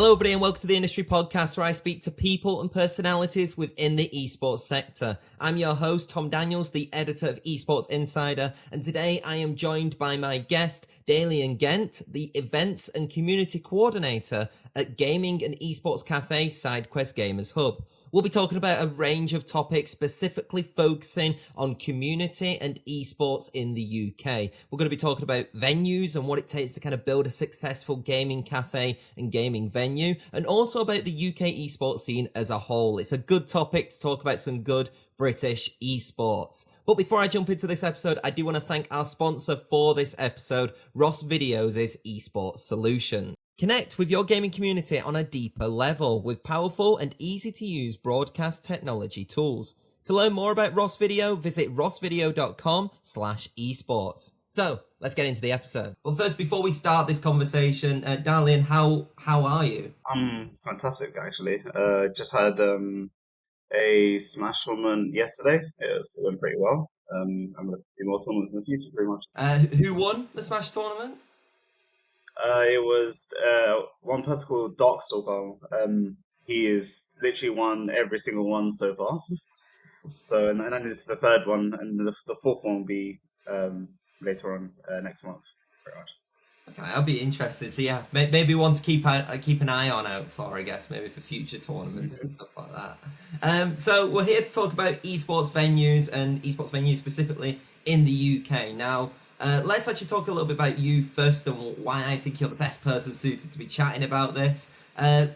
Hello everybody and welcome to the Industry Podcast, where I speak to people and personalities within the esports sector. I'm your host, Tom Daniels, the editor of Esports Insider, and today I am joined by my guest, Dalian Ghent, the events and community coordinator at gaming and esports cafe Sidequest Gamers Hub. We'll be talking about a range of topics specifically focusing on community and esports in the UK. We're going to be talking about venues and what it takes to kind of build a successful gaming cafe and gaming venue, and also about the UK esports scene as a whole. It's a good topic to talk about some good British esports. But before I jump into this episode, I do want to thank our sponsor for this episode, Ross Videos' esports solution. Connect with your gaming community on a deeper level with powerful and easy to use broadcast technology tools. To learn more about Ross Video, visit rossvideo.com/esports. So let's get into the episode. Well, first, before we start this conversation, Dalian, how are you? I'm fantastic, actually. Just had a Smash tournament yesterday. It went pretty well. I'm going to do more tournaments in the future, pretty much. Who won the Smash tournament? It was one person called Darkstalker. He has literally won every single one so far. So, and then this is the third one, and the fourth one will be later on next month, pretty much. Okay, I'll be interested. So yeah, maybe one to keep an eye on out for, I guess, maybe for future tournaments and stuff like that. So we're here to talk about esports venues and esports venues specifically in the UK. Now, let's actually talk a little bit about you first and why I think you're the best person suited to be chatting about this.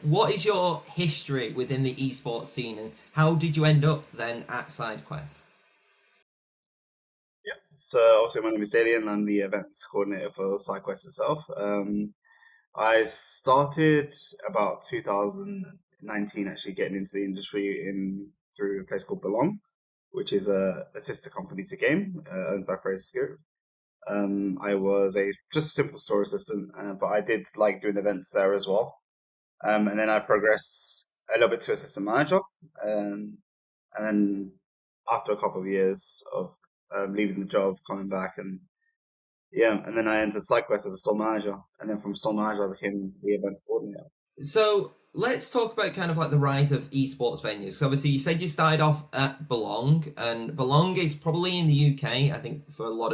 What is your history within the esports scene, and how did you end up then at Sidequest? So obviously my name is Dalian. I'm the events coordinator for Sidequest itself. I started about 2019 actually getting into the industry through a place called Belong, which is a sister company to Game, owned by Fraser Scoop. I was just a simple store assistant, but I did like doing events there as well. And then I progressed a little bit to assistant manager, and then after a couple of years of leaving the job, coming back, and then I entered SideQuest as a store manager, and then from store manager I became the events coordinator. So let's talk about kind of like the rise of esports venues. So obviously you said you started off at Belong, and Belong is probably in the UK, I think, for a lot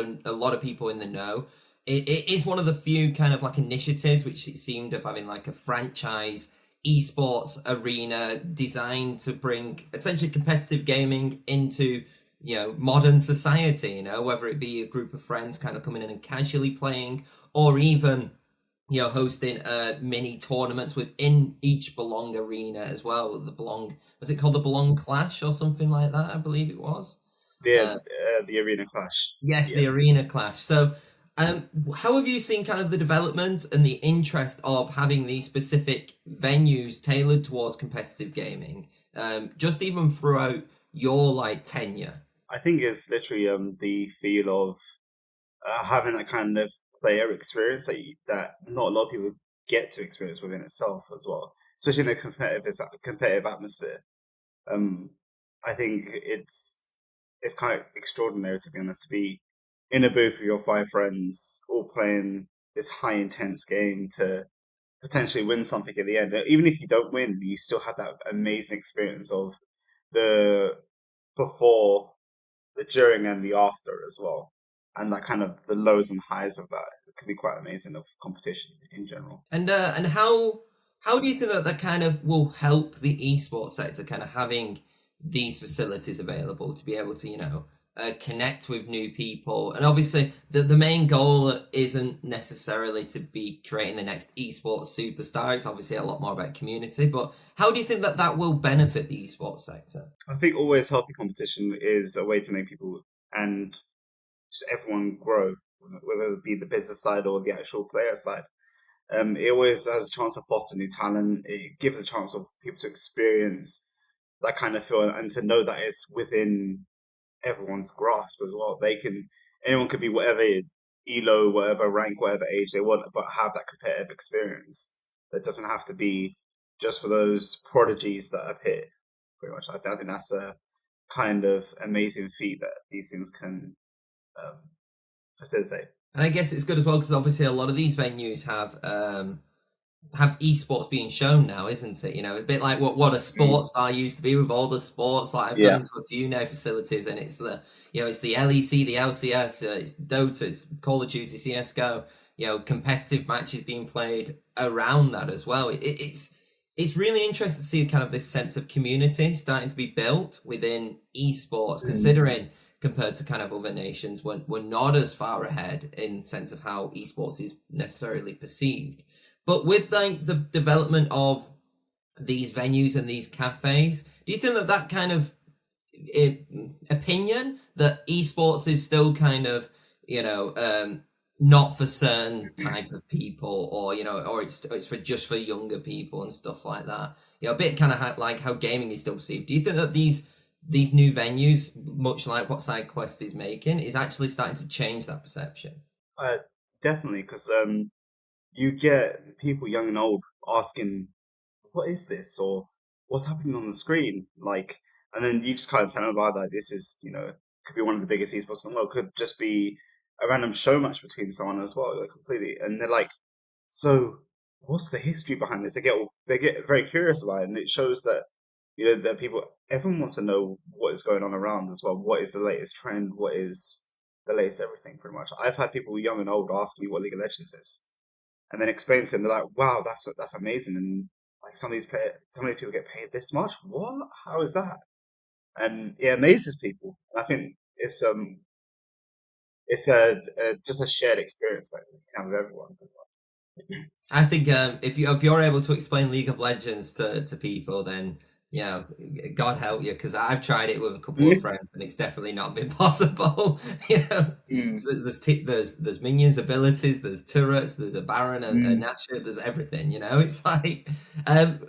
of people in the know. It is one of the few kind of like initiatives which it seemed of having like a franchise esports arena designed to bring essentially competitive gaming into, you know, modern society, you know, whether it be a group of friends kind of coming in and casually playing, or even, you know, hosting mini tournaments within each Belong arena as well. The Belong, was it called the Belong Clash or something like that? I believe it was. The Arena Clash. Yes, Yeah. the Arena Clash. So, how have you seen kind of the development and the interest of having these specific venues tailored towards competitive gaming, just even throughout your like tenure? I think it's literally the feel of having that kind of player experience that not a lot of people get to experience within itself as well, especially in a competitive atmosphere. I think it's kind of extraordinary, to be honest, to be in a booth with your five friends all playing this high intense game to potentially win something at the end. Even if you don't win, you still have that amazing experience of the before, the during, and the after as well, and that kind of the lows and highs of that. It could be quite amazing of competition in general. And how do you think that kind of will help the esports sector, kind of having these facilities available to be able to, you know, connect with new people? And obviously the main goal isn't necessarily to be creating the next esports superstar. It's obviously a lot more about community, but how do you think that will benefit the esports sector? I think always healthy competition is a way to make people and just everyone grow, whether it be the business side or the actual player side. It always has a chance to foster new talent. It gives a chance of people to experience that kind of feel and to know that it's within everyone's grasp as well. Anyone could be whatever elo, whatever rank, whatever age they want, but have that competitive experience. That doesn't have to be just for those prodigies that have hit. Pretty much, I think that's a kind of amazing feat that these things can facilitate. And I guess it's good as well because obviously a lot of these venues have have esports being shown now, isn't it? You know, a bit like what a Mm. sports bar used to be with all the sports. Like I've gone Yeah. into a few now facilities, and it's the it's the LEC, the LCS, it's Dota, it's Call of Duty, CS:GO. Competitive matches being played around that as well. It's really interesting to see kind of this sense of community starting to be built within esports, Mm. considering compared to kind of other nations, we're not as far ahead in sense of how esports is necessarily perceived. But with like the development of these venues and these cafes, do you think that that kind of opinion that esports is still kind of not for certain type of people, or or it's for just for younger people and stuff like that? A bit kind of like how gaming is still perceived. Do you think that these new venues, much like what Sidequest is making, is actually starting to change that perception? Uh, Definitely, because you get people young and old asking, "What is this?" or "What's happening on the screen?" Like, and then you just kind of tell them about that. This is, could be one of the biggest esports in the world. Could just be a random show match between someone as well, like completely. And they're like, "So, what's the history behind this?" They get very curious about it, and it shows that that everyone wants to know what is going on around as well. What is the latest trend? What is the latest everything? Pretty much, I've had people young and old ask me what League of Legends is, and then explain to them. They're like, "Wow, that's amazing!" And like some of these people get paid this much. What? How is that? And it amazes people. And I think it's just a shared experience that we can have with everyone. I think if you're able to explain League of Legends to people, then God help you, because I've tried it with a couple of Mm. friends and it's definitely not been possible. you know, Mm. so there's minions abilities, there's turrets, there's a Baron, a Mm. Nashor, there's everything. It's like,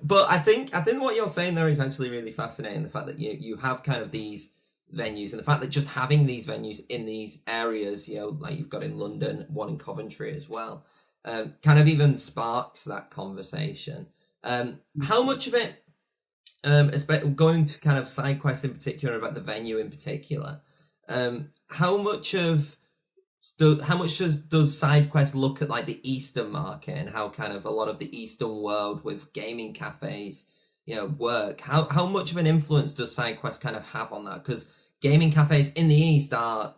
but I think what you're saying there is actually really fascinating. The fact that you have kind of these venues, and the fact that just having these venues in these areas, like you've got in London, one in Coventry as well, kind of even sparks that conversation. How much of it, going to kind of side quests in particular, about the venue in particular, how much does side quest look at like the Eastern market, and how kind of a lot of the Eastern world with gaming cafes, work? How much of an influence does side quest kind of have on that? Because gaming cafes in the East are,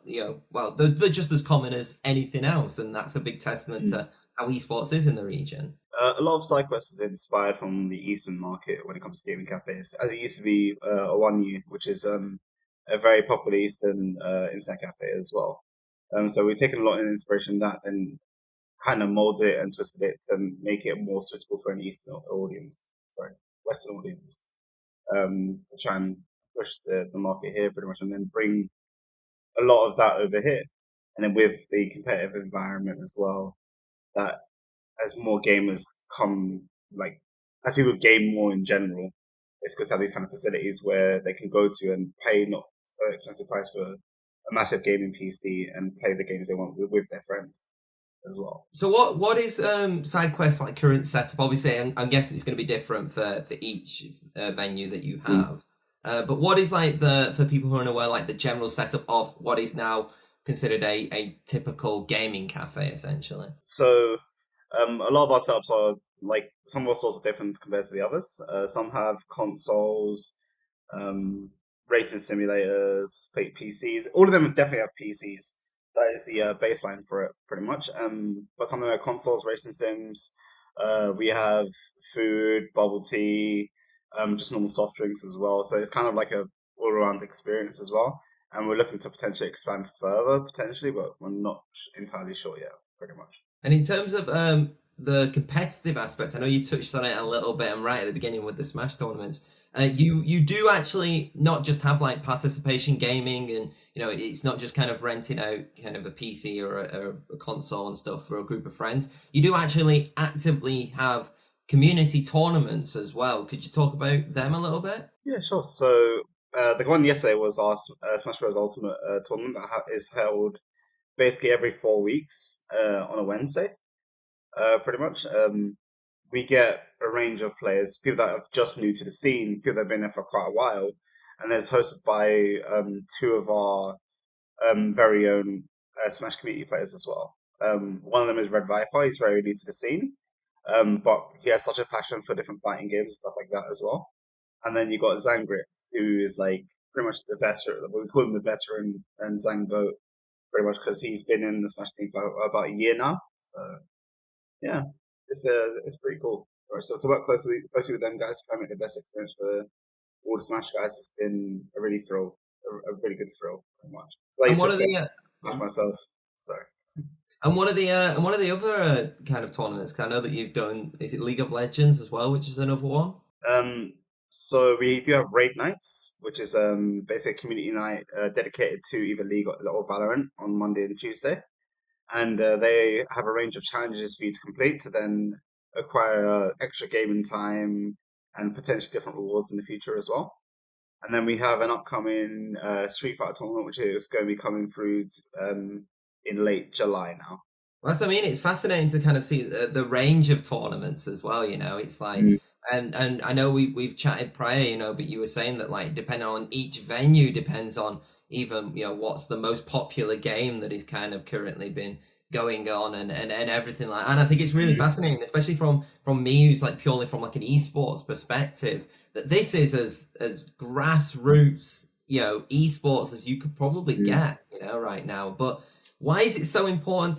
well, they're just as common as anything else, and that's a big testament Mm. to how esports is in the region. A lot of Sidequest is inspired from the Eastern market when it comes to gaming cafes, as it used to be a One U, which is a very popular Eastern internet cafe as well. So we've taken a lot of inspiration from that and kind of molded it and twisted it to make it more suitable for an Eastern audience, sorry, Western audience, to try and push the market here pretty much, and then bring a lot of that over here. And then with the competitive environment as well, that as more gamers come, like as people game more in general, it's good to have these kind of facilities where they can go to and pay not so expensive price for a massive gaming PC and play the games they want with their friends as well. So what is SideQuest's like current setup? Obviously, I'm guessing it's going to be different for each venue that you Mm. have. But what is like for people who are unaware, like the general setup of what is now considered a typical gaming cafe, essentially? So a lot of our setups are like some of our stores are different compared to the others. Some have consoles, um, racing simulators, PCs. All of them definitely have PCs. That is the baseline for it, pretty much. But some of them are consoles, racing sims. We have food, bubble tea, just normal soft drinks as well. So it's kind of like a all-around experience as well. And we're looking to potentially expand further, potentially, but we're not entirely sure yet, pretty much. And in terms of the competitive aspects, I know you touched on it a little bit, and right at the beginning with the Smash tournaments, you do actually not just have like participation gaming, and it's not just kind of renting out kind of a PC or a console and stuff for a group of friends. You do actually actively have community tournaments as well. Could you talk about them a little bit? Yeah, sure. So the one yesterday was our Smash Bros. Ultimate tournament that is held basically every 4 weeks on a Wednesday, pretty much. We get a range of players, people that are just new to the scene, people that have been there for quite a while, and then it's hosted by two of our very own Smash community players as well. One of them is Red Viper. He's very new to the scene. But he has such a passion for different fighting games and stuff like that as well. And then you got Zangrit, who is like pretty much the veteran. We call him the veteran and Zangvote pretty much because he's been in the Smash team for about a year now. So yeah, it's pretty cool. Right, so to work closely with them guys, try and make the best experience for all the Smash guys has been a really thrill, a really good thrill, pretty much. I And used what to are play the Smash myself, so. and what are the other kind of tournaments? 'Cause I know that you've done. Is it League of Legends as well, which is another one? Um, so we do have raid nights, which is basically a community night dedicated to either League or Valorant on Monday and Tuesday, and they have a range of challenges for you to complete to then acquire extra gaming time and potentially different rewards in the future as well. And then we have an upcoming Street Fighter tournament, which is going to be coming through in late July now. Well, that's what I mean. It's fascinating to kind of see the range of tournaments as well. You know, it's like, Mm. and I know we've chatted prior, you know, but you were saying that like depending on each venue depends on even what's the most popular game that is kind of currently been going on and everything like. And I think it's really Mm. fascinating, especially from me who's like purely from like an esports perspective, that this is as grassroots esports as you could probably Mm. get right now. But why is it so important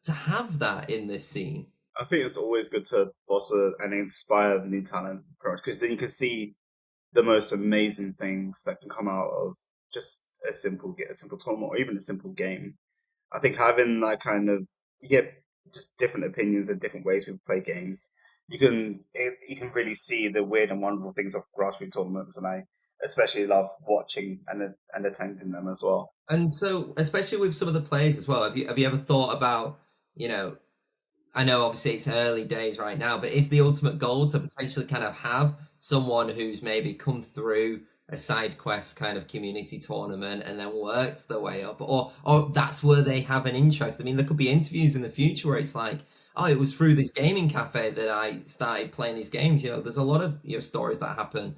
to have that in this scene? I think it's always good to foster and inspire new talent, pretty much, because then you can see the most amazing things that can come out of just a simple tournament or even a simple game. I think having that kind of you get just different opinions and different ways people play games. You can really see the weird and wonderful things of grassroots tournaments, and I especially love watching and attending them as well. And so, especially with some of the players as well, have you ever thought about, you know, I know obviously it's early days right now, but is the ultimate goal to potentially kind of have someone who's maybe come through a side quest kind of community tournament and then worked their way up, or that's where they have an interest? I mean, there could be interviews in the future where it's like, oh, it was through this gaming cafe that I started playing these games. There's a lot of stories that happen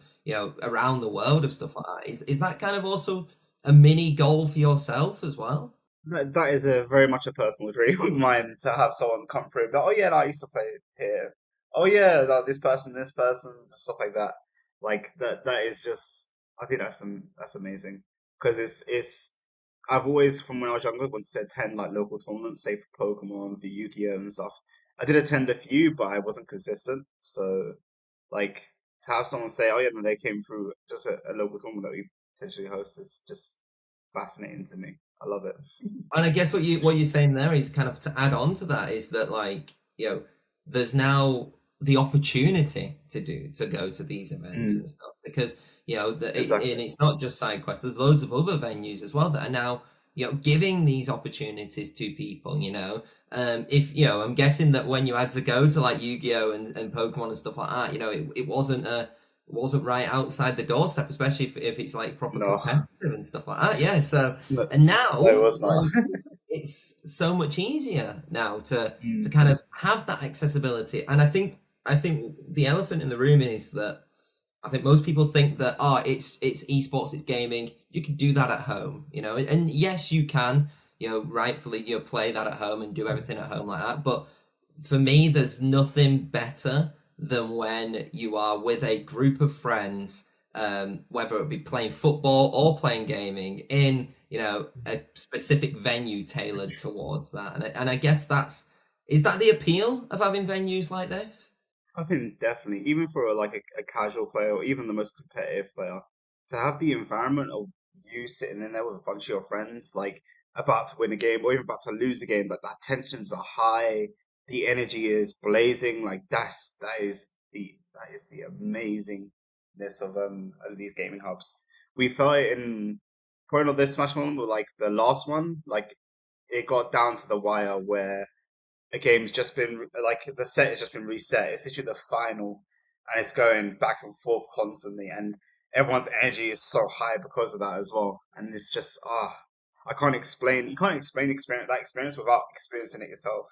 around the world of stuff like that. Is that kind of also a mini goal for yourself as well? That is a very much a personal dream of mine to have someone come through. But oh yeah, no, I used to play here. Oh yeah, like, this person, stuff like that. Like that is just. I think that's amazing because it's. I've always, from when I was younger, wanted to attend like local tournaments, say for Pokemon, for Yu-Gi-Oh and stuff. I did attend a few, but I wasn't consistent. So, like to have someone say, "Oh yeah, no, they came through just a local tournament that we potentially host," is just fascinating to me. I love it. And I guess what you're saying there is kind of to add on to that is that like there's now the opportunity to go to these events Mm, and stuff because exactly. and it's not just SideQuest. There's loads of other venues as well that are now giving these opportunities to people. If I'm guessing that when you had to go to like Yu-Gi-Oh and Pokemon and stuff like that, it wasn't right outside the doorstep, especially if it's like proper No, competitive and stuff like that. Yeah, so no, and no, it now, was not. like, it's so much easier now to Mm, kind of have that accessibility. And I think the elephant in the room is that I think most people think that it's esports, it's gaming. You can do that at home, and yes, you can, rightfully play that at home and do everything at home like that. But for me, there's nothing better than when you are with a group of friends, whether it be playing football or playing gaming in a specific venue tailored towards that. And I guess is that the appeal of having venues like this? I think definitely, even for like a casual player or even the most competitive player, to have the environment of you sitting in there with a bunch of your friends, like about to win a game or even about to lose a game, like that tensions are high, the energy is blazing. Like that is the amazingness of these gaming hubs. We felt it in probably not this Smash one, but like the last one, like it got down to the wire where a game's just been like the set has just been reset. It's literally the final, and it's going back and forth constantly, and everyone's energy is so high because of that as well. And it's just I can't explain. You can't explain that experience without experiencing it yourself.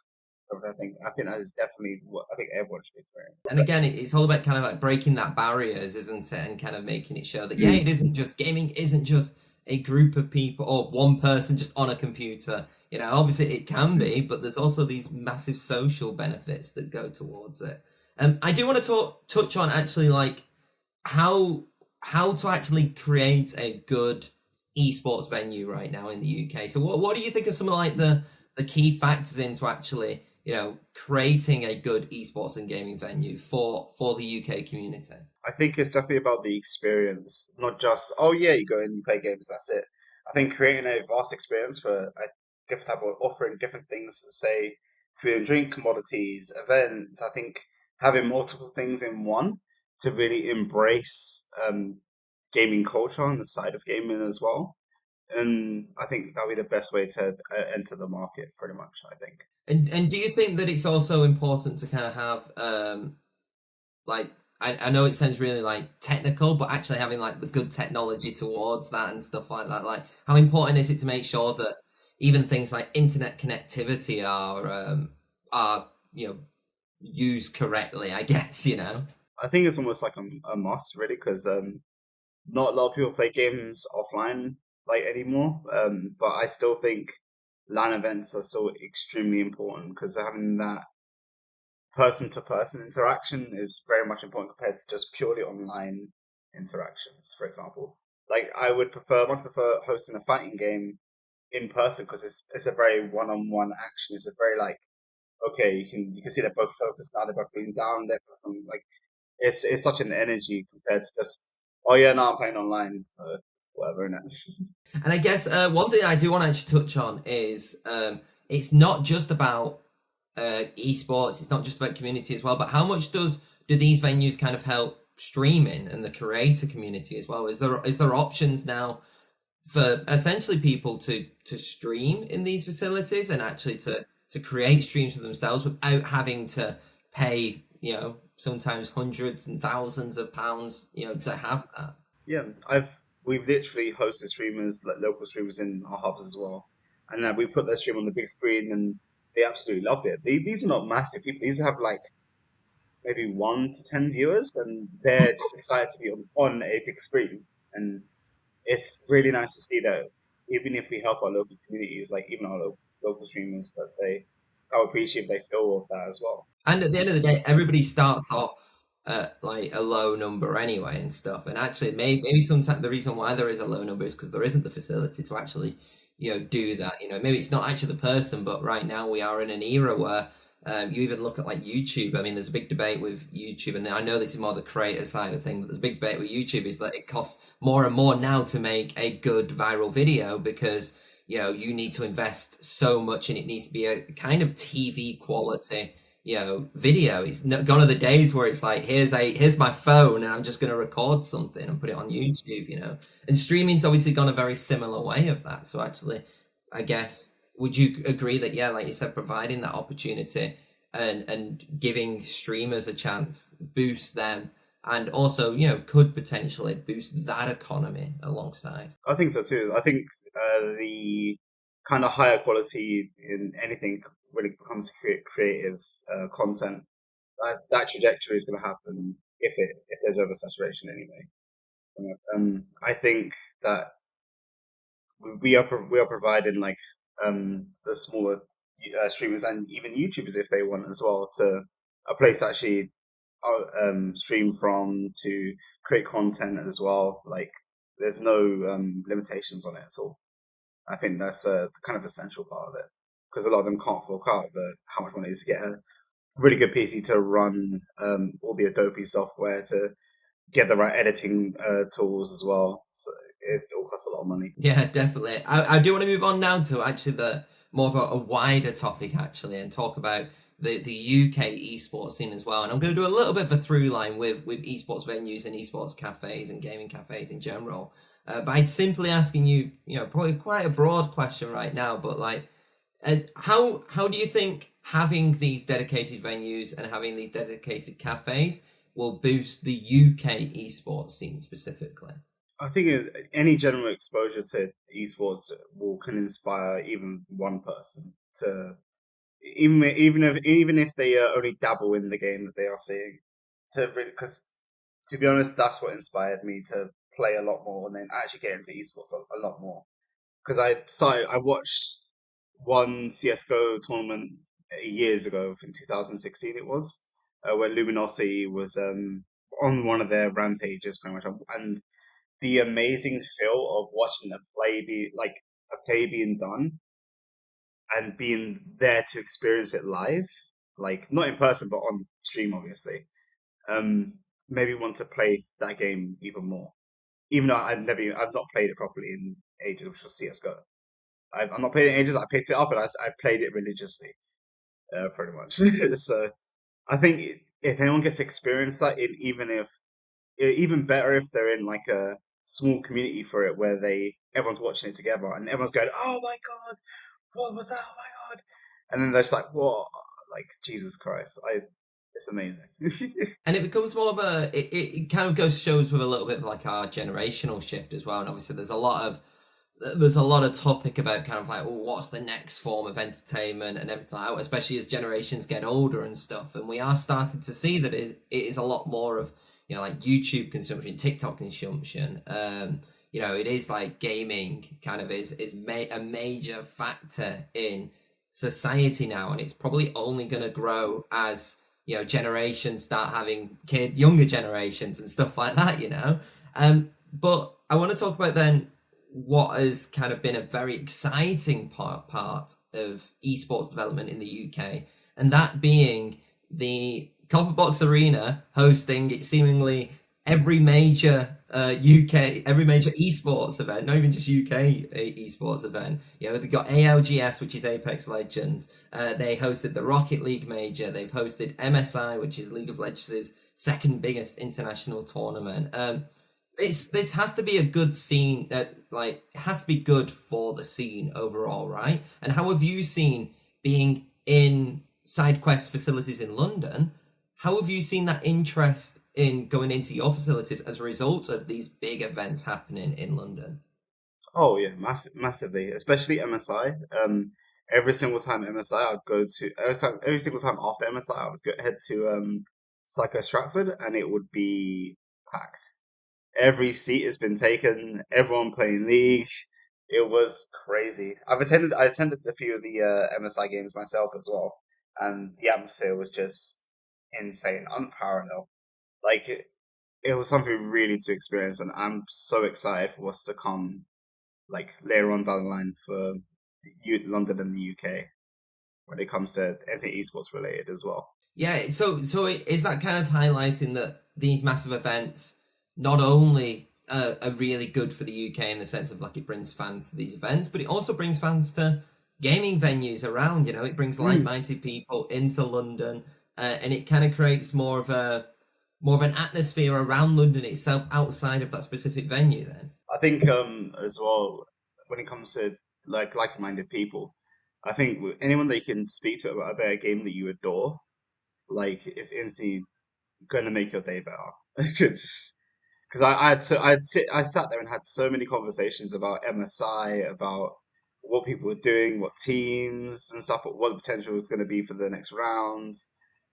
I think that is definitely what I think everyone should experience. And again, it's all about kind of like breaking that barriers, isn't it? And kind of making it show that, yeah, Mm, it isn't just gaming, isn't just a group of people or one person just on a computer. You know, obviously it can be, but there's also these massive social benefits that go towards it. I do want to touch on actually like how to actually create a good esports venue right now in the UK. So what do you think are some of like the key factors into actually, you know, creating a good esports and gaming venue for the UK community? I think it's definitely about the experience, not just, oh yeah, you go in, you play games, that's it. I think creating a vast experience for a different type of offering different things, say food and drink, commodities, events. I think having multiple things in one to really embrace gaming culture on the side of gaming as well. And I think that'll be the best way to enter the market, pretty much, I think. And do you think that it's also important to kind of have like I know it sounds really like technical, but actually having like the good technology towards that and stuff like that. Like, how important is it to make sure that even things like internet connectivity are you know used correctly? I guess you know. I think it's almost like a must, really, because not a lot of people play games offline like anymore. But I still think LAN events are still extremely important because having that person to person interaction is very much important compared to just purely online interactions, for example. Like I would much prefer hosting a fighting game in person because it's a very one on one action. It's a very like okay, you can see they're both focused now, they're both being down, they're both like it's such an energy compared to just oh yeah, no, I'm playing online, so whatever, innit? And I guess one thing I do want to actually touch on is it's not just about esports. It's not just about community as well. But how much do these venues kind of help streaming and the creator community as well? Is there options now for essentially people to stream in these facilities and actually to create streams for themselves without having to pay, you know, sometimes hundreds and thousands of pounds, you know, to have that? Yeah, we've literally hosted streamers like local streamers in our hubs as well, and we put their stream on the big screen and they absolutely loved it. These are not massive people; these have like maybe 1 to 10 viewers, and they're just excited to be on a big screen. And it's really nice to see that even if we help our local communities, like even our local streamers, that they how appreciative they feel of that as well. And at the end of the day, everybody starts off at like a low number anyway and stuff. And actually, maybe sometimes the reason why there is a low number is because there isn't the facility to actually, you know, do that. You know, maybe it's not actually the person, but right now we are in an era where you even look at like YouTube. I mean, there's a big debate with YouTube, and I know this is more the creator side of thing, but there's a big debate with YouTube is that it costs more and more now to make a good viral video because you know you need to invest so much and it needs to be a kind of TV quality, you know, video. It's not gone are the days where it's like here's my phone and I'm just going to record something and put it on YouTube, you know. And streaming's obviously gone a very similar way of that. So actually, I guess would you agree that yeah, like you said, providing that opportunity and giving streamers a chance boost them and also you know could potentially boost that economy alongside. I think so too. I think the kind of higher quality in anything when it becomes creative content, that trajectory is going to happen if there's oversaturation anyway. I think that we are providing like the smaller streamers and even YouTubers if they want as well to a place to actually stream from to create content as well. Like there's no limitations on it at all. I think that's the kind of essential part of it because a lot of them can't fork out how much money it is to get a really good PC to run all the Adobe software to get the right editing tools as well. So it all costs a lot of money. Yeah, definitely. I do want to move on now to actually the more of a wider topic actually and talk about the UK esports scene as well. And I'm going to do a little bit of a through line with esports venues and esports cafes and gaming cafes in general. By simply asking you, you know, probably quite a broad question right now, but like, how do you think having these dedicated venues and having these dedicated cafes will boost the UK esports scene specifically? I think any general exposure to esports will can inspire even one person to even if they only dabble in the game that they are seeing to because to be honest, that's what inspired me to play a lot more and then actually get into esports a lot more. Because I watched one CS:GO tournament years ago, in 2016 it was, where Luminosity was on one of their rampages pretty much, and the amazing feel of watching a play being done and being there to experience it live, like not in person but on stream, obviously. Um, Maybe want to play that game even more, even though I've not played it properly in ages, which was CS:GO. I've not played it in ages. I picked it up and I played it religiously, pretty much. So I think if anyone gets experience that, even better if they're in like a small community for it, where everyone's watching it together and everyone's going, "Oh my god, what was that? Oh my god!" And then they're just like, "What? Like Jesus Christ!" It's amazing. And it becomes more of it kind of goes shows with a little bit of like our generational shift as well. And obviously there's a lot of topic about kind of like, well, what's the next form of entertainment and everything like that, especially as generations get older and stuff. And we are starting to see that it is a lot more of, like YouTube consumption, TikTok consumption. It is like gaming kind of is a major factor in society now, and it's probably only going to grow as generations start having younger generations and stuff like that. But I want to talk about then what has kind of been a very exciting part of esports development in the UK, and that being the Copperbox Arena hosting seemingly every major every major esports event, not even just UK esports event. They've got ALGS, which is Apex Legends. They hosted the Rocket League major. They've hosted MSI, which is League of Legends' second biggest international tournament. This has to be a good scene that it has to be good for the scene overall, right? And how have you seen being in Sidequest facilities in London? How have you seen that interest in going into your facilities as a result of these big events happening in London? Oh yeah, massively, especially MSI. Every single time MSI, I'd go to every single time after MSI, I would head to Psycho Stratford, and it would be packed. Every seat has been taken. Everyone playing League. It was crazy. I attended a few of the MSI games myself as well, and the atmosphere was just insane, unparalleled. Like it was something really to experience, and I'm so excited for what's to come. Like later on down the line for London and the UK when it comes to anything esports related as well. Yeah, so is that kind of highlighting that these massive events not only are really good for the UK in the sense of like it brings fans to these events, but it also brings fans to gaming venues around. It brings Mm. like-minded people into London, and it kind of creates more of an atmosphere around London itself outside of that specific venue. Then. I think as well when it comes to like-minded people, I think anyone that you can speak to about a game that you adore, like it's instantly going to make your day better. It's because I sat there and had so many conversations about MSI, about what people were doing, what teams and stuff, what the potential was going to be for the next round.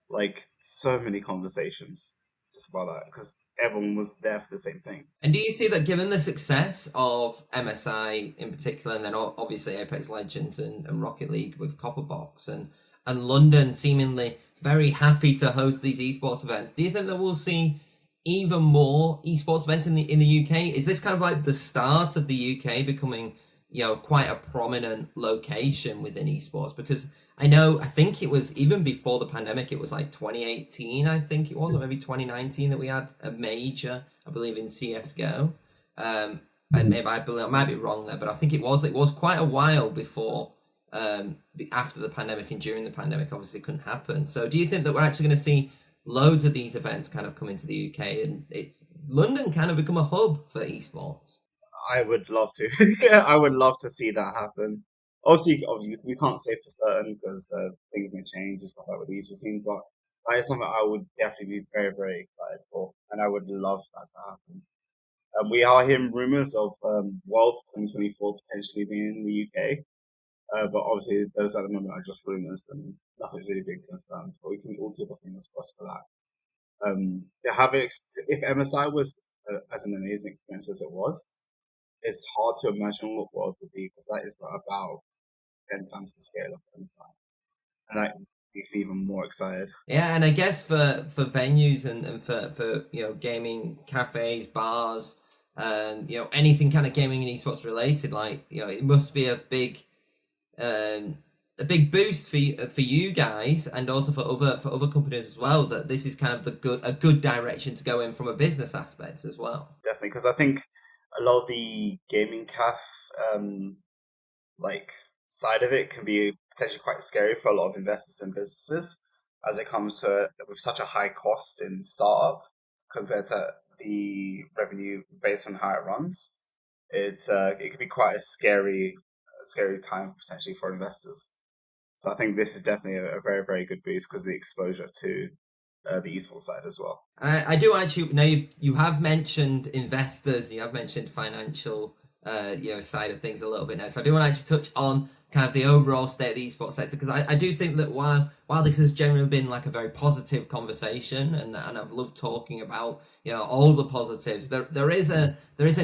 Like so many conversations just about that because everyone was there for the same thing. And do you see that given the success of MSI in particular, and then obviously Apex Legends and Rocket League with Copperbox, and London seemingly very happy to host these esports events, do you think that we'll see even more esports events in the UK? Is this kind of like the start of the UK becoming quite a prominent location within esports? Because I think it was even before the pandemic, it was like 2018, I think it was, or maybe 2019 that we had a major, I believe, in CS:GO. And maybe I might be wrong there, but I think it was quite a while before after the pandemic, and during the pandemic obviously couldn't happen. So do you think that we're actually going to see loads of these events kind of come into the UK, and London kind of become a hub for esports? I would love to. Yeah, I would love to see that happen. Obviously, we can't say for certain because things may change and stuff like with these scene, but that is something I would definitely be very, very excited for, and I would love that to happen. We are hearing rumors of Worlds 2024 potentially being in the UK, but obviously those at the moment are just rumors and nothing's really been confirmed. But we can all keep our fingers crossed for that. If MSI was as an amazing experience as it was, it's hard to imagine what world would be because that is about 10 times the scale of things like, and that makes me even more excited. Yeah, and I guess for venues and for gaming cafes, bars, anything kind of gaming and esports related, like it must be um, a big boost for you guys and also for other companies as well, that this is kind of a good direction to go in from a business aspect as well. Definitely, because I think a lot of the gaming like side of it can be potentially quite scary for a lot of investors and businesses as it comes to with such a high cost in startup compared to the revenue based on how it runs. It could be quite a scary time potentially for investors. So I think this is definitely a very very good boost because of the exposure to the esports side as well. I do actually. Now you have mentioned investors, you have mentioned financial, side of things a little bit now. So I do want to actually touch on kind of the overall state of the esports sector, because I do think that while this has generally been like a very positive conversation, and I've loved talking about all the positives, there is a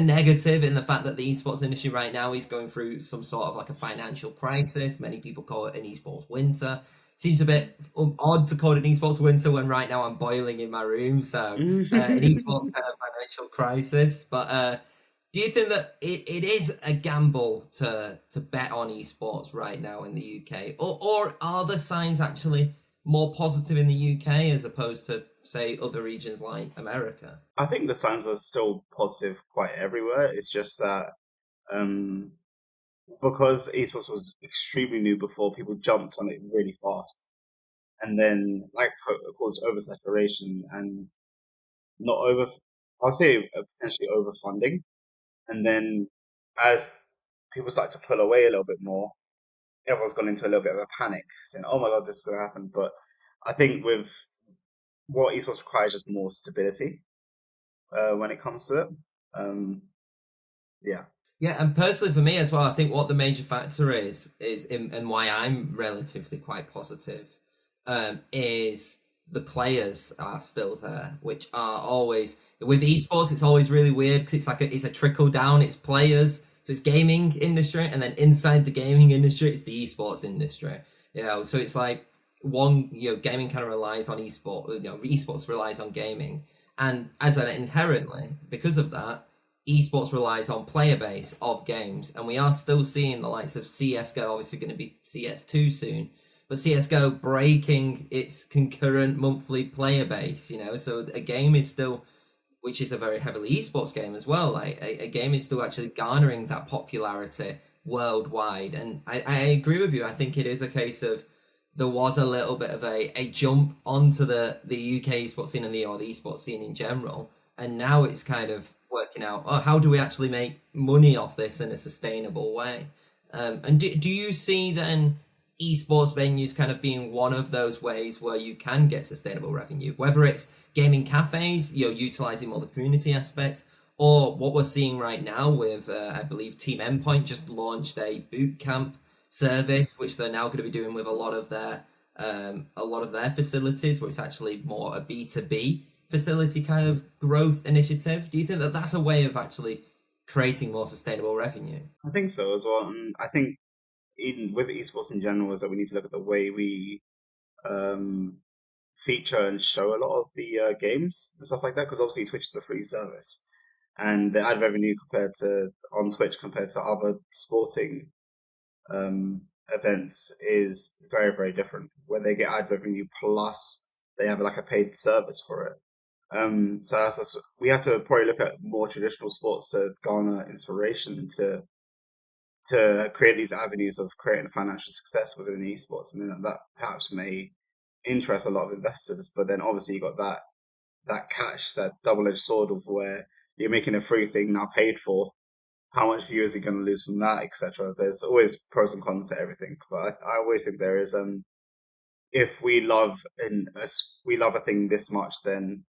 negative in the fact that the esports industry right now is going through some sort of like a financial crisis. Many people call it an esports winter. Seems a bit odd to call it an esports winter when right now I'm boiling in my room. So an esports kind of financial crisis. But do you think that it is a gamble to bet on esports right now in the UK, or are the signs actually more positive in the UK as opposed to say other regions like America? I think the signs are still positive quite everywhere. It's just that um, because esports was extremely new before, people jumped on it really fast, and then like caused oversaturation and not over. I'll say potentially overfunding, and then as people start to pull away a little bit more, everyone's gone into a little bit of a panic, saying, "Oh my god, this is going to happen." But I think with what esports requires just more stability when it comes to it. Um, yeah, Yeah, and personally for me as well, I think what the major factor and why I'm relatively quite positive, is the players are still there, which are always with esports. It's always really weird because it's a trickle down. It's players, so it's gaming industry, and then inside the gaming industry, it's the esports industry. So it's like one, gaming kind of relies on esport. Esports relies on gaming, and as an inherently because of that esports relies on player base of games, and we are still seeing the likes of CSGO, obviously going to be CS2 soon, but CSGO breaking its concurrent monthly player base, so a game is still, which is a very heavily esports game as well, like a game is still actually garnering that popularity worldwide. And I agree with you. I think it is a case of there was a little bit of a jump onto the UK esports scene or the esports scene in general, and now it's kind of working out, how do we actually make money off this in a sustainable way? And do you see then esports venues kind of being one of those ways where you can get sustainable revenue, whether it's gaming cafes, utilizing more the community aspect, or what we're seeing right now with, I believe Team Endpoint just launched a boot camp service, which they're now going to be doing with a lot of their facilities, where it's actually more a B2B facility kind of growth initiative. Do you think that that's a way of actually creating more sustainable revenue? I think so as well. And I think even with esports in general, is that we need to look at the way we um, feature and show a lot of the games and stuff like that. Because obviously Twitch is a free service, and the ad revenue compared to on Twitch compared to other sporting um, events is very very different. Where they get ad revenue plus they have like a paid service for it. So we have to probably look at more traditional sports to garner inspiration to create these avenues of creating financial success within esports, and then that perhaps may interest a lot of investors. But then obviously you got that catch, that double edged sword of where you're making a free thing now paid for. How much viewers are going to lose from that, etc. There's always pros and cons to everything, but I always think there is. If we love a thing this much, then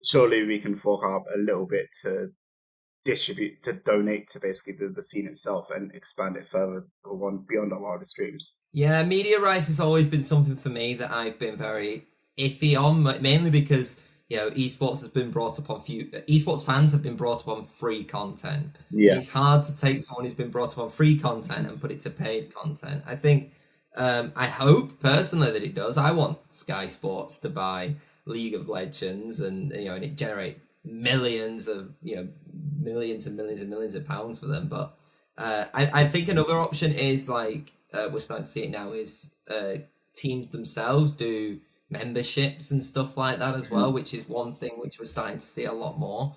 surely we can fork up a little bit to donate to basically the scene itself and expand it further beyond our wildest dreams. Yeah, media rights has always been something for me that I've been very iffy on, mainly because esports has been brought up on esports fans have been brought up on free content. Yeah. It's hard to take someone who's been brought up on free content and put it to paid content. I think, I hope personally that it does. I want Sky Sports to buy League of Legends and it generate millions and millions and millions of pounds for them. But I think another option is like we're starting to see it now is teams themselves do memberships and stuff like that as well, which is one thing which we're starting to see a lot more.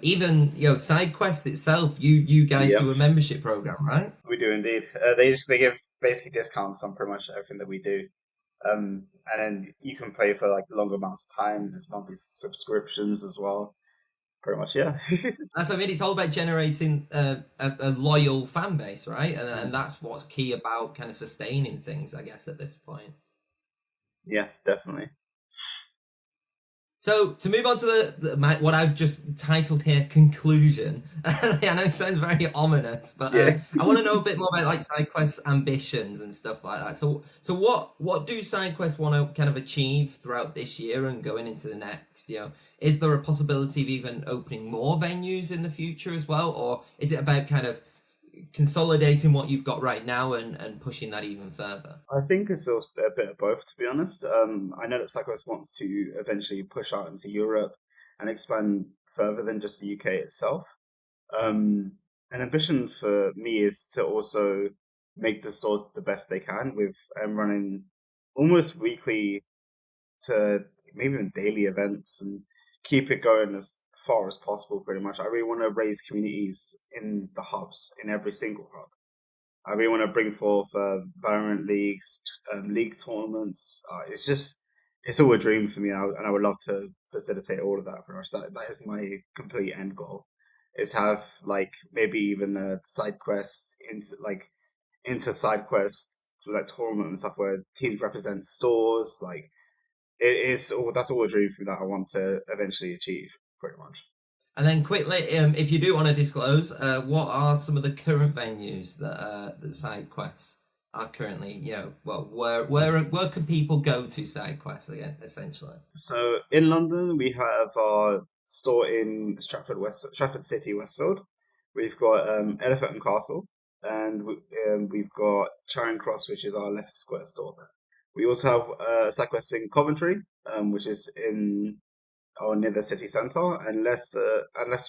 Even Sidequest itself, you guys do a membership program, right? We do indeed. They give basically discounts on pretty much everything that we do. And then you can pay for like longer amounts of times. It's monthly subscriptions as well. Pretty much, yeah. That's what I mean. It's all about generating a loyal fan base, right? And that's what's key about kind of sustaining things, I guess, at this point. Yeah, definitely. So to move on to what I've just titled here, conclusion. I know it sounds very ominous, but I want to know a bit more about like Sidequest's ambitions and stuff like that. So what do Sidequest want to kind of achieve throughout this year and going into the next? Is there a possibility of even opening more venues in the future as well, or is it about kind of consolidating what you've got right now and pushing that even further? I think it's also a bit of both, to be honest. I know that Sidequest wants to eventually push out into Europe and expand further than just the UK itself. An ambition for me is to also make the stores the best they can with running almost weekly to maybe even daily events and keep it going as far as possible, pretty much. I really want to raise communities in the hubs, in every single hub. I really want to bring forth Valorant leagues, league tournaments. It's all a dream for me, and I would love to facilitate all of that for us. That is my complete end goal. Is have like maybe even a side quest into side quest like tournament and stuff where teams represent stores. Like that's all a dream for me that I want to eventually achieve, pretty much. And then quickly, if you do want to disclose, what are some of the current venues that Sidequests are currently, where can people go to Sidequests again, essentially? So in London, we have our store in Stratford City, Westfield. We've got Elephant and Castle, and we've got Charing Cross, which is our Leicester Square store. We also have Sidequest in Coventry, which is near the city centre, and Leicester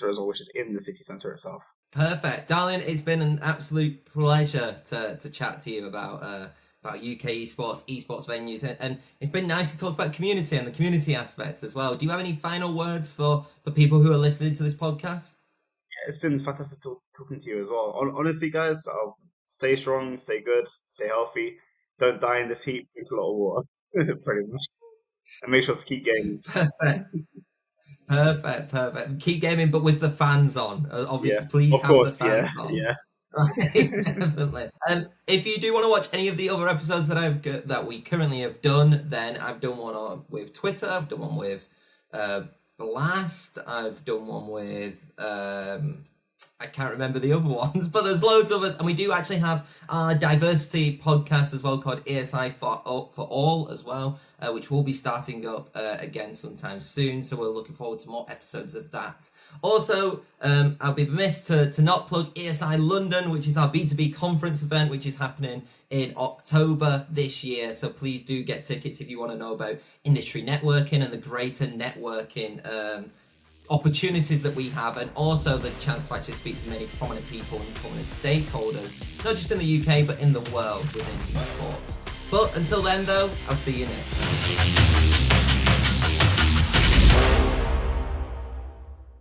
as well, which is in the city centre itself. Perfect. Dalian, it's been an absolute pleasure to chat to you about UK esports venues, and it's been nice to talk about community and the community aspects as well. Do you have any final words for people who are listening to this podcast? Yeah, it's been fantastic talking to you as well. Honestly, guys, stay strong, stay good, stay healthy, don't die in this heat, drink a lot of water, pretty much. And make sure to keep gaming. Perfect. Keep gaming, but with the fans on. Obviously, please of have course, the fans on. Yeah. Right, definitely. If you do want to watch any of the other episodes that we currently have done, then I've done one with Twitter. I've done one with Blast. I've done one with I can't remember the other ones, but there's loads of us, and we do actually have our diversity podcast as well called ESI for All as well, which will be starting up again sometime soon. So we're looking forward to more episodes of that. Also, I'll be remiss to not plug ESI London, which is our B2B conference event, which is happening in October this year. So please do get tickets if you want to know about industry networking and the greater networking opportunities that we have, and also the chance to actually speak to many prominent people and prominent stakeholders, not just in the UK but in the world within esports. But until then though, I'll see you next time.